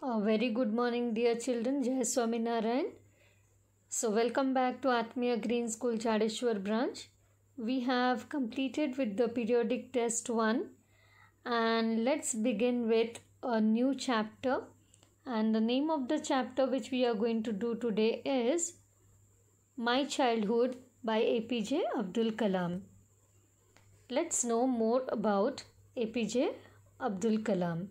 A very good morning, dear children. Jai Swaminarayan. So, welcome back to Atmiya Green School Chadeshwar branch. We have completed with the periodic test 1, and let's begin with a new chapter. And the name of the chapter which we are going to do today is My Childhood by APJ Abdul Kalam. Let's know more about APJ Abdul Kalam.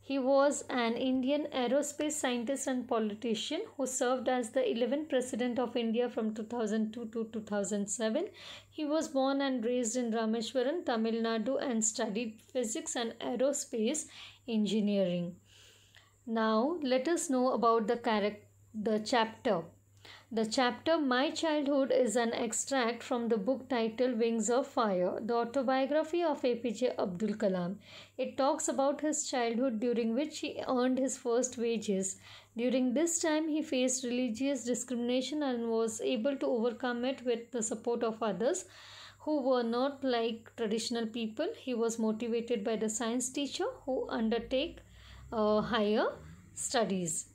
He was an Indian aerospace scientist and politician who served as the 11th President of India from 2002 to 2007. He was born and raised in Rameswaram, Tamil Nadu, and studied physics and aerospace engineering. Now, let us know about the chapter. The chapter My Childhood is an extract from the book titled Wings of Fire, the autobiography of APJ Abdul Kalam. It talks about his childhood during which he earned his first wages. During this time, he faced religious discrimination and was able to overcome it with the support of others who were not like traditional people. He was motivated by the science teacher who undertake higher studies.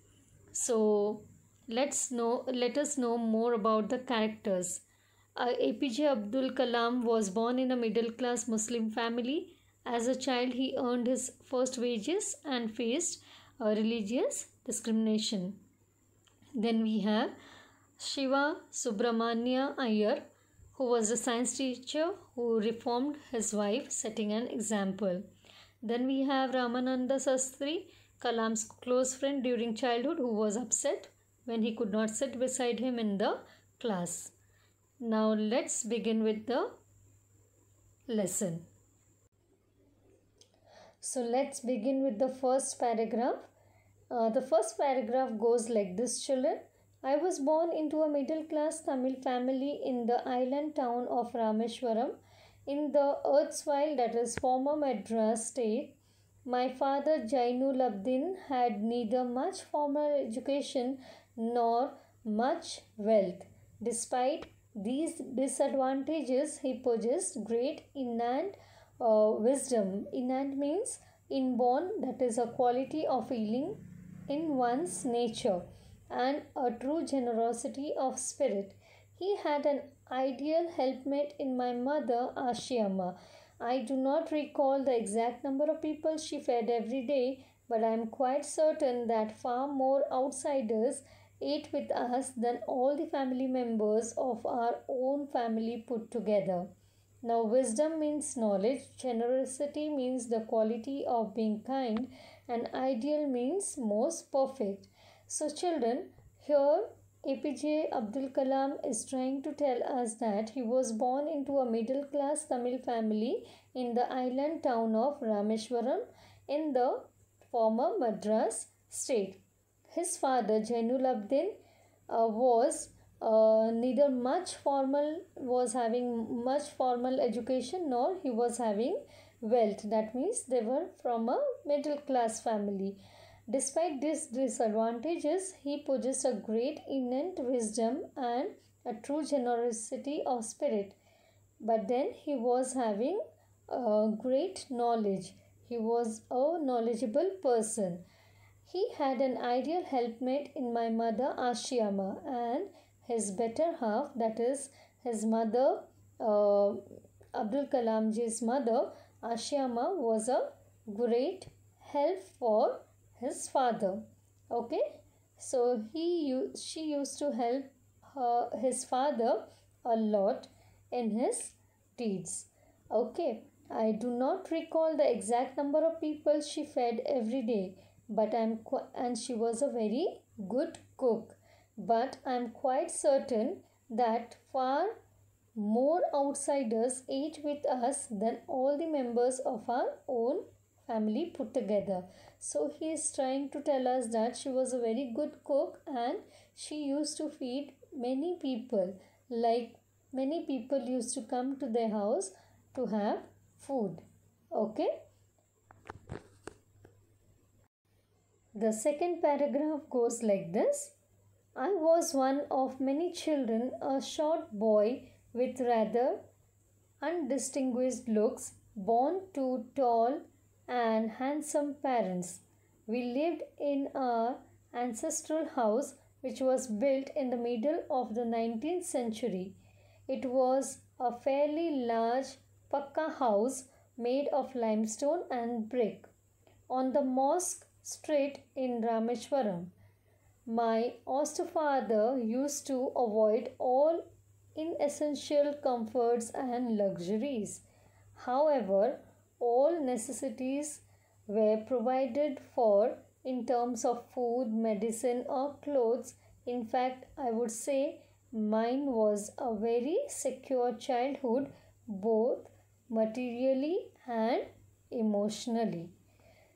So, let us know more about the characters. APJ Abdul Kalam was born in a middle class Muslim family. As a child, he earned his first wages and faced religious discrimination. Then we have Shiva Subramania Iyer, who was a science teacher who reformed his wife, setting an example. Then we have Ramananda Sastry, Kalam's close friend during childhood, who was upset when he could not sit beside him in the class. Now let's begin with the lesson. So let's begin with the first paragraph. The first paragraph goes like this, children. I was born into a middle class Tamil family in the island town of Rameswaram in the erstwhile, that is former Madras state. My father Jainul Abdin had neither much formal education nor much wealth. Despite these disadvantages, he possessed great innate wisdom. Innate means inborn, that is a quality of feeling in one's nature, and a true generosity of spirit. He had an ideal helpmate in my mother, Ashiyama. I do not recall the exact number of people she fed every day, but I am quite certain that far more outsiders ate with us than all the family members of our own family put together. Now, wisdom means knowledge, generosity means the quality of being kind, and ideal means most perfect. So, children, here APJ Abdul Kalam is trying to tell us that he was born into a middle class Tamil family in the island town of Rameswaram in the former Madras state. His father Jainul Abdin was neither having much formal education nor he was having wealth. That means they were from a middle class family. Despite these disadvantages, he possessed a great innate wisdom and a true generosity of spirit. But then he was having great knowledge. He was a knowledgeable person. He had an ideal helpmate in my mother Ashiyama, and his better half, that is his mother, Abdul Kalamji's mother Ashiyama, was a great help for his father. Okay, so she used to help his father a lot in his deeds. Okay, I do not recall the exact number of people she fed every day, but and she was a very good cook. But I am quite certain that far more outsiders ate with us than all the members of our own family put together. So he is trying to tell us that she was a very good cook and she used to feed many people. Like many people used to come to their house to have food. Okay. The second paragraph goes like this. I was one of many children, a short boy with rather undistinguished looks, born to tall and handsome parents. We lived in our ancestral house which was built in the middle of the 19th century. It was a fairly large pakka house made of limestone and brick on the Mosque Street in Rameshwaram. My austere father used to avoid all inessential comforts and luxuries. However, all necessities were provided for in terms of food, medicine, or clothes. In fact, I would say mine was a very secure childhood, both materially and emotionally.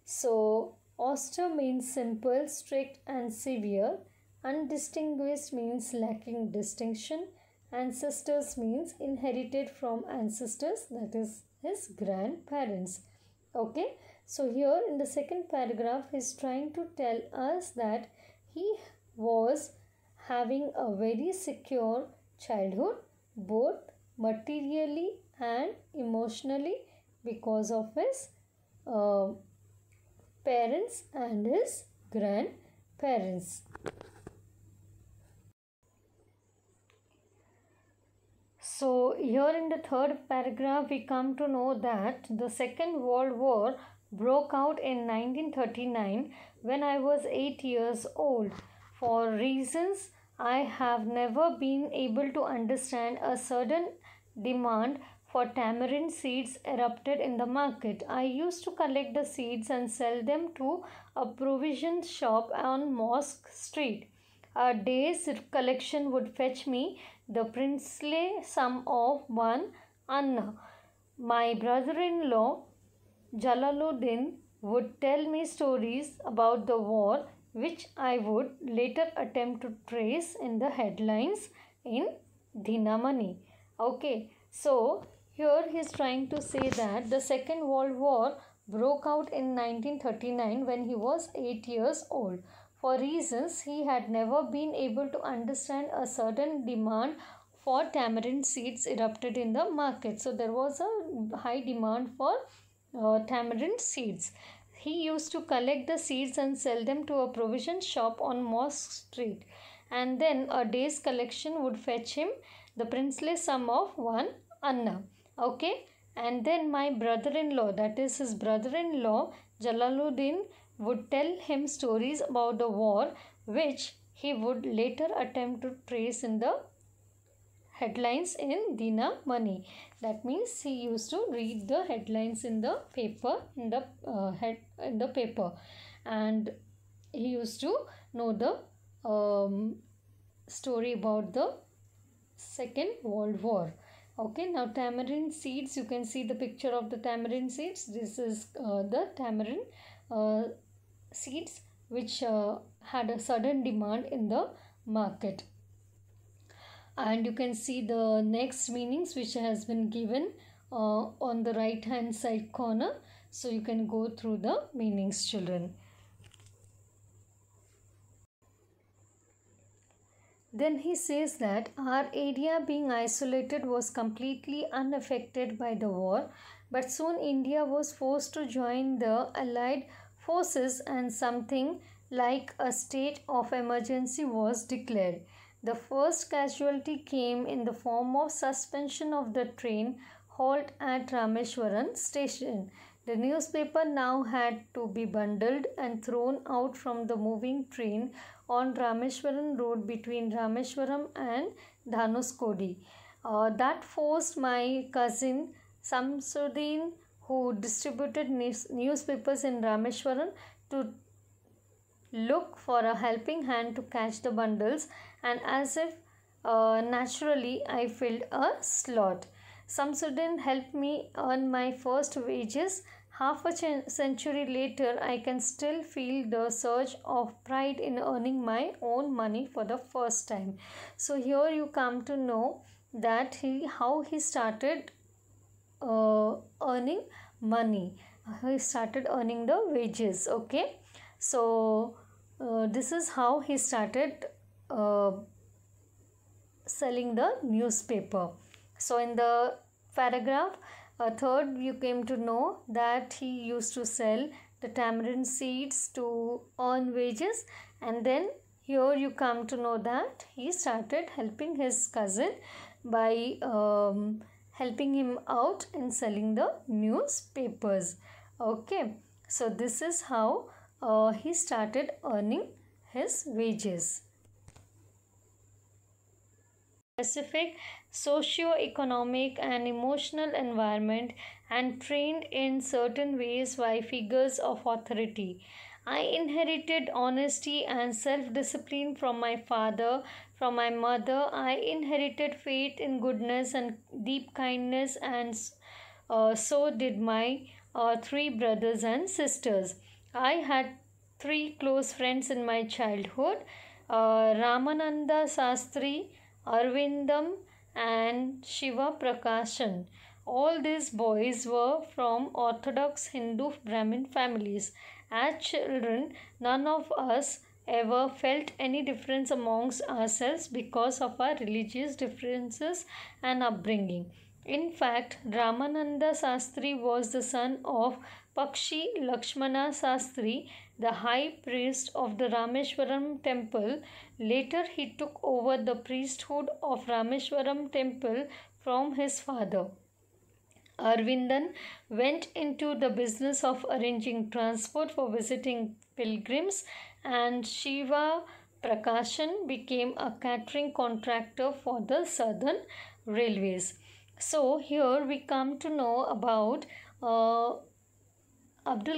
So, austere means simple, strict, and severe. Undistinguished means lacking distinction. Ancestors means inherited from ancestors, that is his grandparents. Okay, so here in the second paragraph, he is trying to tell us that he was having a very secure childhood, both materially and emotionally, because of his parents and his grandparents. So, here in the third paragraph, we come to know that the Second World War broke out in 1939 when I was 8 years old. For reasons I have never been able to understand, a sudden demand for tamarind seeds erupted in the market. I used to collect the seeds and sell them to a provision shop on Mosque Street. A day's collection would fetch me the princely sum of 1 anna. My brother-in-law Jalaluddin would tell me stories about the war which I would later attempt to trace in the headlines in Dinamani. Okay, so here he is trying to say that the Second World War broke out in 1939 when he was 8 years old. For reasons he had never been able to understand, a sudden demand for tamarind seeds erupted in the market. So there was a high demand for tamarind seeds. He used to collect the seeds and sell them to a provision shop on Mosque Street, and then a day's collection would fetch him the princely sum of 1 anna. Okay, and then my brother-in-law, that is his brother-in-law Jalaluddin, would tell him stories about the war which he would later attempt to trace in the headlines in Dinamani. That means he used to read the headlines in the paper, in the paper, and he used to know the story about the Second World War. Okay, now tamarind seeds, you can see the picture of the tamarind seeds. This is the tamarind seeds which had a sudden demand in the market. And you can see the next meanings which has been given on the right hand side corner. So you can go through the meanings, children. Then he says that our area being isolated was completely unaffected by the war, but soon India was forced to join the Allied forces and something like a state of emergency was declared. The first casualty came in the form of suspension of the train halt at Rameshwaram station. The newspaper now had to be bundled and thrown out from the moving train on Rameshwaram road between Rameshwaram and Dhanuskodi. That forced my cousin Samsuddin, who distributed newspapers in Rameshwaram, to look for a helping hand to catch the bundles, and as if naturally I filled a slot. Samsuddin helped me earn my first wages. Half a century later, I can still feel the surge of pride in earning my own money for the first time. So here you come to know that how he started earning money. He started earning the wages. Okay, so this is how he started selling the newspaper. So in the paragraph third, you came to know that he used to sell the tamarind seeds to earn wages, and then here you come to know that he started helping his cousin by helping him out in selling the newspapers. Okay, so this is how he started earning his wages. Specific socio-economic and emotional environment and trained in certain ways by figures of authority. I inherited honesty and self-discipline from my father. From my mother, I inherited faith in goodness and deep kindness, and so did my three brothers and sisters. I had three close friends in my childhood, Ramananda Sastri, Arvindam, and Shiva Prakashan. All these boys were from Orthodox Hindu Brahmin families. As children, none of us ever felt any difference amongst ourselves because of our religious differences and upbringing. In fact, Ramananda Sastri was the son of Pakshi Lakshmana Sastri, the high priest of the Rameshwaram temple. Later, he took over the priesthood of Rameshwaram temple from his father. Arvindan went into the business of arranging transport for visiting pilgrims, and Shiva Prakashan became a catering contractor for the Southern Railways. So, here we come to know about Abdul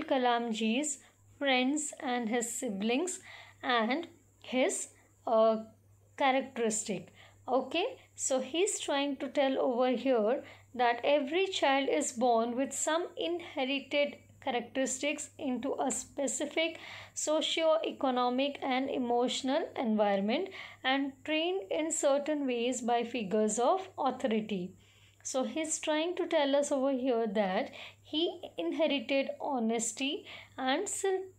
Kalam ji's friends and his siblings and his characteristic. Okay, so he's trying to tell over here that every child is born with some inherited characteristics into a specific socio-economic and emotional environment and trained in certain ways by figures of authority. So he's trying to tell us over here that he inherited honesty and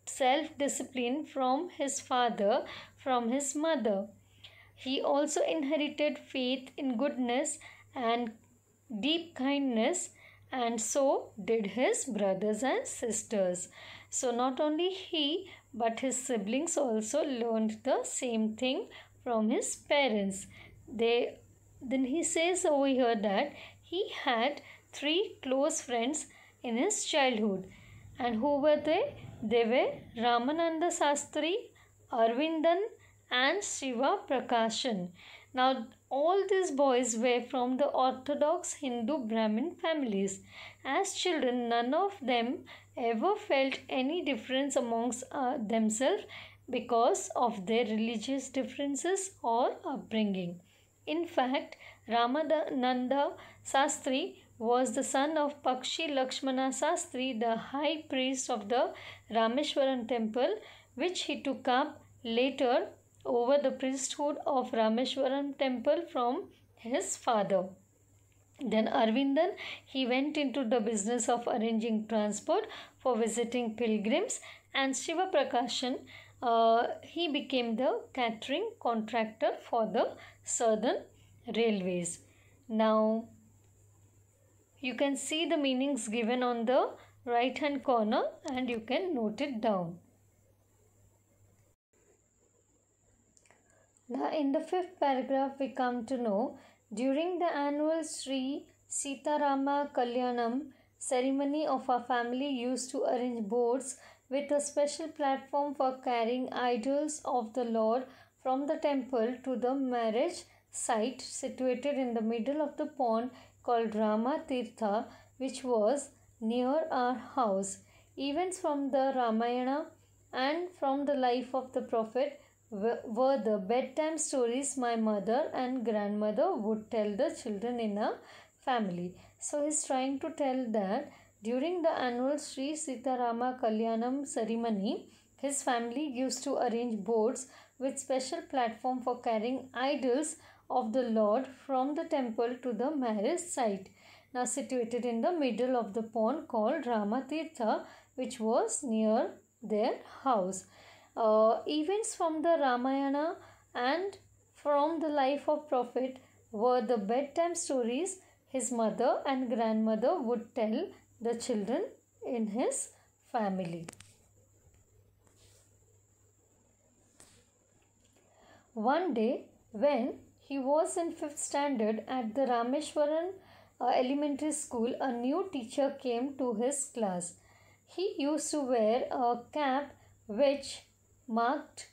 self-discipline from his father, from his mother. He also inherited faith in goodness and deep kindness, and so did his brothers and sisters. So not only he but his siblings also learned the same thing from his parents. Then he says over here that he had three close friends in his childhood. And who were they? They were Ramananda Sastri, Arvindan, and Shiva Prakashan. Now, all these boys were from the Orthodox Hindu Brahmin families. As children, none of them ever felt any difference amongst themselves because of their religious differences or upbringing. In fact, Ramananda Sastri was the son of Pakshi Lakshmana Sastri, the high priest of the Rameshwaram temple, which he took up later over the priesthood of Rameshwaram temple from his father. Then Arvindan, he went into the business of arranging transport for visiting pilgrims, and Shiva Prakashan, he became the catering contractor for the Southern Railways. Now, you can see the meanings given on the right hand corner and you can note it down. Now, in the fifth paragraph, we come to know during the annual Sri Sitarama Kalyanam ceremony of our family used to arrange boats with a special platform for carrying idols of the Lord from the temple to the marriage site situated in the middle of the pond called Rama Tirtha, which was near our house. Events from the Ramayana and from the life of the Prophet were the bedtime stories my mother and grandmother would tell the children in a family. So he's trying to tell that during the annual Sri Sitarama Kalyanam ceremony, his family used to arrange boats with special platform for carrying idols of the Lord from the temple to the marriage site, now situated in the middle of the pond called Ramatirtha, which was near their house. Events from the Ramayana and from the life of Prophet were the bedtime stories his mother and grandmother would tell the children in his family. One day, when he was in 5th standard at the Rameshwaran elementary school, a new teacher came to his class. He used to wear a cap which marked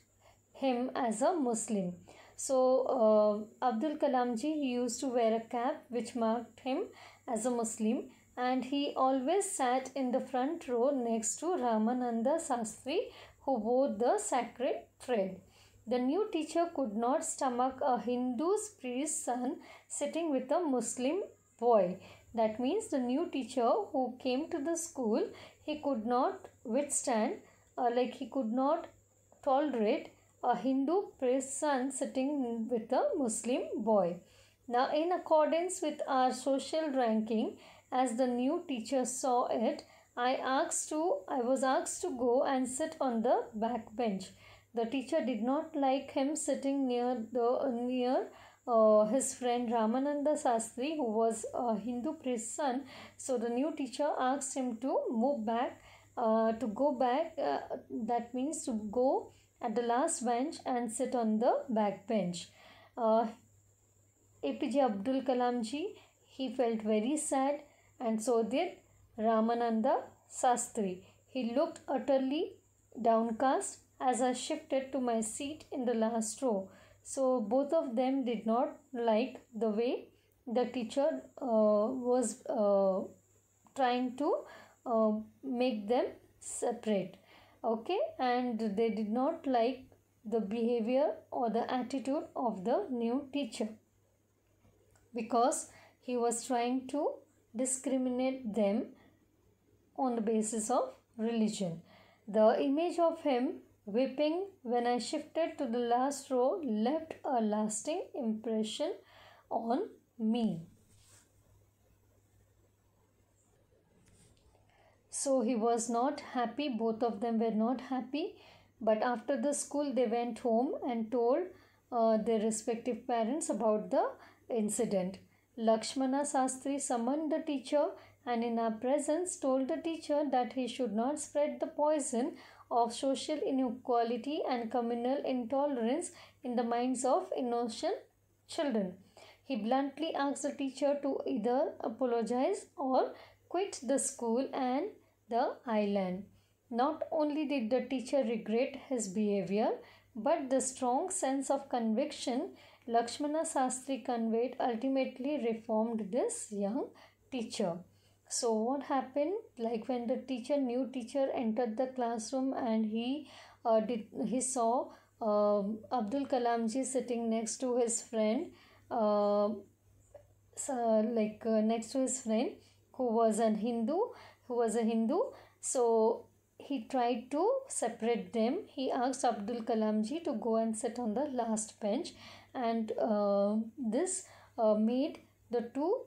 him as a Muslim. So, Abdul Kalam ji, he used to wear a cap which marked him as a Muslim, and he always sat in the front row next to Ramananda Sastri, who wore the sacred thread. The new teacher could not stomach a Hindu priest's son sitting with a Muslim boy. That means the new teacher who came to the school, he could not withstand, he could not tolerate a Hindu priest's son sitting with a Muslim boy. Now, in accordance with our social ranking, as the new teacher saw it, I was asked to go and sit on the back bench. The teacher did not like him sitting near his friend Ramananda Sastri, who was a Hindu priest's son. So the new teacher asked him to move back, to go back. That means to go at the last bench and sit on the back bench. APJ Abdul Kalam ji, he felt very sad, and so did Ramananda Sastri. He looked utterly downcast as I shifted to my seat in the last row. So both of them did not like the way the teacher was trying to make them separate. Okay, and they did not like the behavior or the attitude of the new teacher, because he was trying to discriminate them on the basis of religion. The image of him weeping when I shifted to the last row left a lasting impression on me. So he was not happy, both of them were not happy, but after the school they went home and told their respective parents about the incident. Lakshmana Sastri summoned the teacher and in our presence told the teacher that he should not spread the poison of social inequality and communal intolerance in the minds of innocent children. He bluntly asked the teacher to either apologize or quit the school and the island. Not only did the teacher regret his behavior, but the strong sense of conviction Lakshmana Sastri conveyed ultimately reformed this young teacher. So what happened? Like when the new teacher entered the classroom and he saw Abdul Kalam ji sitting next to his friend, next to his friend who was a Hindu. So he tried to separate them. He asked Abdul Kalam ji to go and sit on the last bench, and this made the two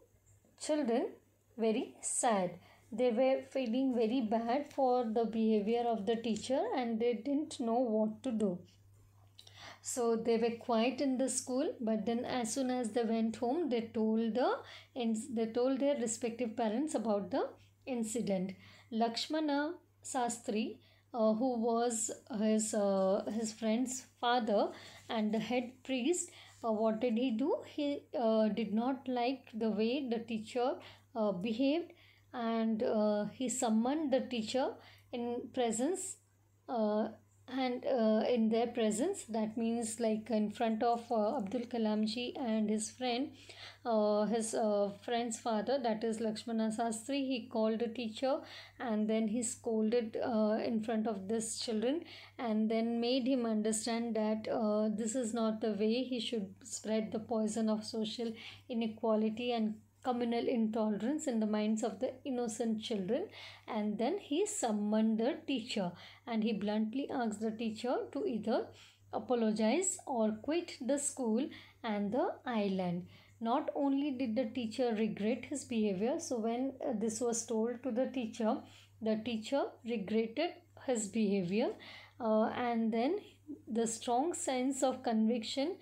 children very sad. They were feeling very bad for the behavior of the teacher and they didn't know what to do. So they were quiet in the school, but then as soon as they went home, they told their respective parents about the incident. Lakshmana Sastri, who was his friend's father and the head priest, what did he do? He did not like the way the teacher behaved, and he summoned the teacher in presence and in their presence, that means like in front of Abdul Kalam ji and his friend's father, that is Lakshmana Sastri. He called the teacher and then he scolded in front of this children and then made him understand that this is not the way he should spread the poison of social inequality and communal intolerance in the minds of the innocent children. And then he summoned the teacher and he bluntly asked the teacher to either apologize or quit the school and the island. Not only did the teacher regret his behavior, so when this was told to the teacher regretted his behavior, and then the strong sense of conviction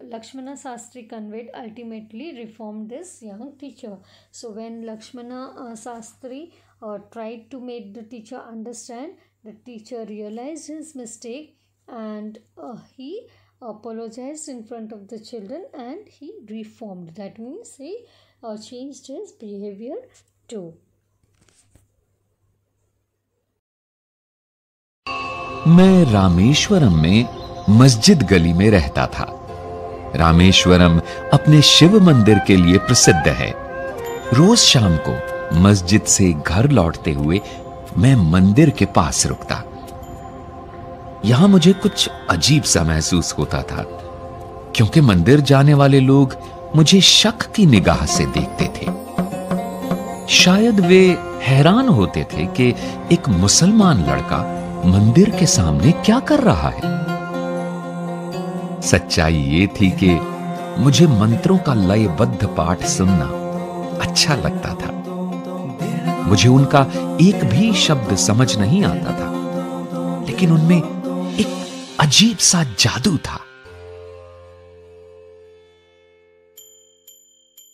Lakshmana Sastri conveyed ultimately reformed this young teacher. So when Lakshmana Sastri tried to make the teacher understand, the teacher realized his mistake and he apologized in front of the children and he reformed. That means he changed his behavior too. मैं रामेश्वरम में मस्जिद गली में रहता था। रामेश्वरम अपने शिव मंदिर के लिए प्रसिद्ध है। रोज शाम को मस्जिद से घर लौटते हुए मैं मंदिर के पास रुकता। यहां मुझे कुछ अजीब सा महसूस होता था, क्योंकि मंदिर जाने वाले लोग मुझे शक की निगाह से देखते थे। शायद वे हैरान होते थे कि एक मुसलमान लड़का मंदिर के सामने क्या कर रहा है। सच्चाई ये थी कि मुझे मंत्रों का लयबद्ध पाठ सुनना अच्छा लगता था। मुझे उनका एक भी शब्द समझ नहीं आता था, लेकिन उनमें एक अजीब सा जादू था।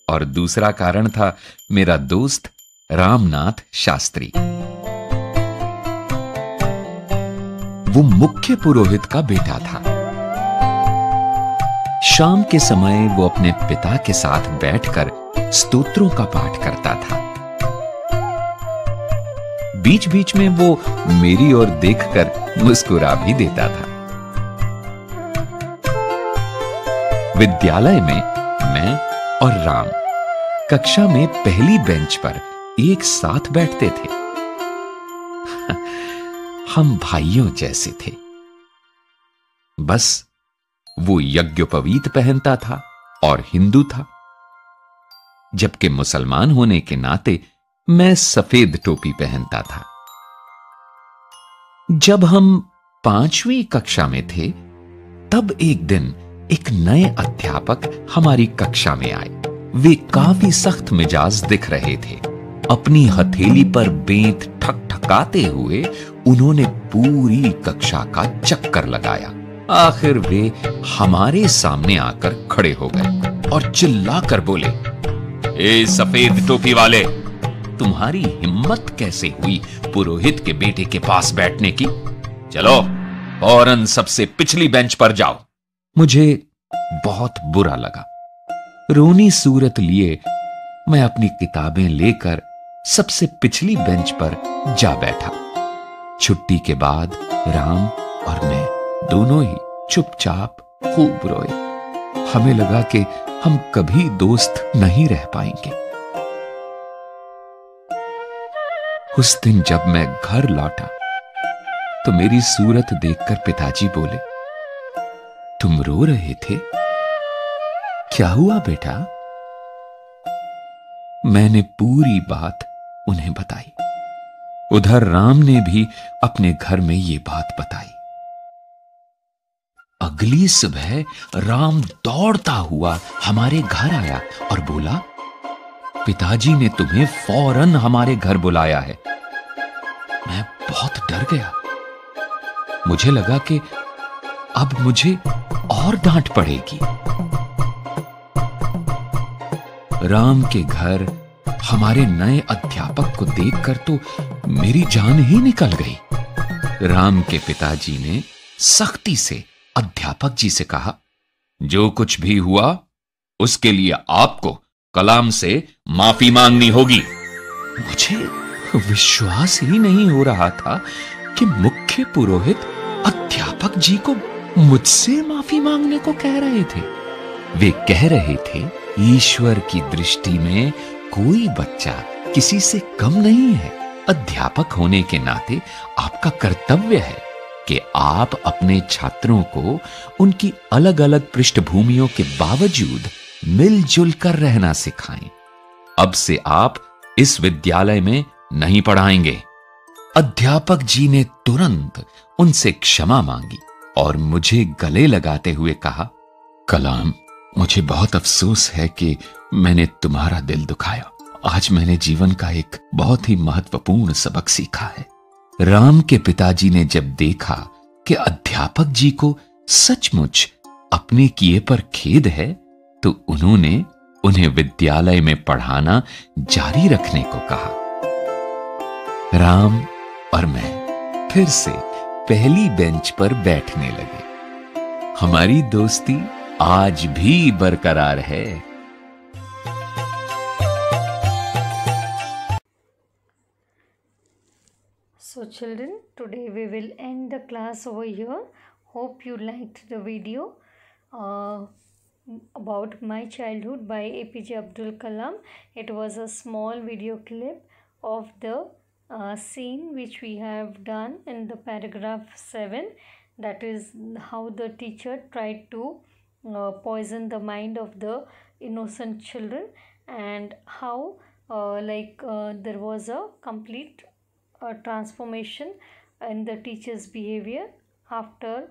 और दूसरा कारण था मेरा दोस्त रामनाथ शास्त्री। वो मुख्य पुरोहित का बेटा था। शाम के समय वो अपने पिता के साथ बैठकर स्तोत्रों का पाठ करता था। बीच बीच में वो मेरी ओर देखकर मुस्कुरा भी देता था। विद्यालय में मैं और राम कक्षा में पहली बेंच पर एक साथ बैठते थे। हम भाइयों जैसे थे। बस वो यज्ञोपवीत पहनता था और हिंदू था, जबकि मुसलमान होने के नाते मैं सफेद टोपी पहनता था। जब हम 5वीं कक्षा में थे, तब एक दिन एक नए अध्यापक हमारी कक्षा में आए। वे काफी सख्त मिजाज दिख रहे थे। अपनी हथेली पर बेंत ठकठकाते हुए उन्होंने पूरी कक्षा का चक्कर लगाया। आखिर वे हमारे सामने आकर खड़े हो गए और चिल्लाकर बोले, ए सफेद टोपी वाले, तुम्हारी हिम्मत कैसे हुई पुरोहित के बेटे के पास बैठने की? चलो फौरन सबसे पिछली बेंच पर जाओ। मुझे बहुत बुरा लगा। रोनी सूरत लिए मैं अपनी किताबें लेकर सबसे पिछली बेंच पर जा बैठा। छुट्टी के बाद राम और मैं दोनों ही चुपचाप खूब रोए। हमें लगा कि हम कभी दोस्त नहीं रह पाएंगे। उस दिन जब मैं घर लौटा तो मेरी सूरत देखकर पिताजी बोले, तुम रो रहे थे? क्या हुआ बेटा? मैंने पूरी बात उन्हें बताई। उधर राम ने भी अपने घर में ये बात बताई। अगली सुबह राम दौड़ता हुआ हमारे घर आया और बोला, पिताजी ने तुम्हें फौरन हमारे घर बुलाया है। मैं बहुत डर गया। मुझे लगा कि अब मुझे और डांट पड़ेगी। राम के घर हमारे नए अध्यापक को देखकर तो मेरी जान ही निकल गई। राम के पिताजी ने सख्ती से अध्यापक जी से कहा, जो कुछ भी हुआ उसके लिए आपको कलाम से माफी मांगनी होगी। मुझे विश्वास ही नहीं हो रहा था कि मुख्य पुरोहित अध्यापक जी को मुझसे माफी मांगने को कह रहे थे। वे कह रहे थे, ईश्वर की दृष्टि में कोई बच्चा किसी से कम नहीं है। अध्यापक होने के नाते आपका कर्तव्य है कि आप अपने छात्रों को उनकी अलग अलग पृष्ठभूमियों के बावजूद मिलजुल कर रहना सिखाएं। अब से आप इस विद्यालय में नहीं पढ़ाएंगे। अध्यापक जी ने तुरंत उनसे क्षमा मांगी और मुझे गले लगाते हुए कहा, कलाम, मुझे बहुत अफसोस है कि मैंने तुम्हारा दिल दुखाया। आज मैंने जीवन का एक बहुत ही महत्वपूर्ण सबक सीखा है। राम के पिताजी ने जब देखा कि अध्यापक जी को सचमुच अपने किए पर खेद है, तो उन्होंने उन्हें विद्यालय में पढ़ाना जारी रखने को कहा। राम और मैं फिर से पहली बेंच पर बैठने लगे। हमारी दोस्ती आज भी बरकरार है। So children, today we will end the class over here. Hope you liked the video about my childhood by APJ Abdul Kalam. It was a small video clip of the scene which we have done in the paragraph 7. That is how the teacher tried to poison the mind of the innocent children, and how there was a complete transformation in the teacher's behavior after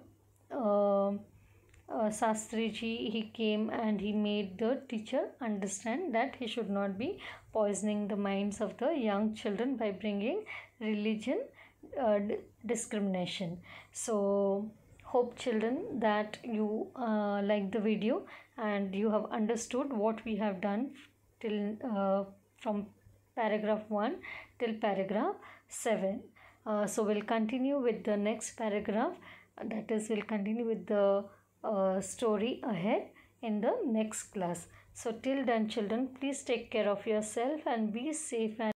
Shastriji he came and he made the teacher understand that he should not be poisoning the minds of the young children by bringing religion discrimination. So hope children that you like the video and you have understood what we have done till from paragraph 1 till paragraph 7. So we'll continue with the next paragraph, that is we'll continue with the story ahead in the next class. So till then children, please take care of yourself and be safe and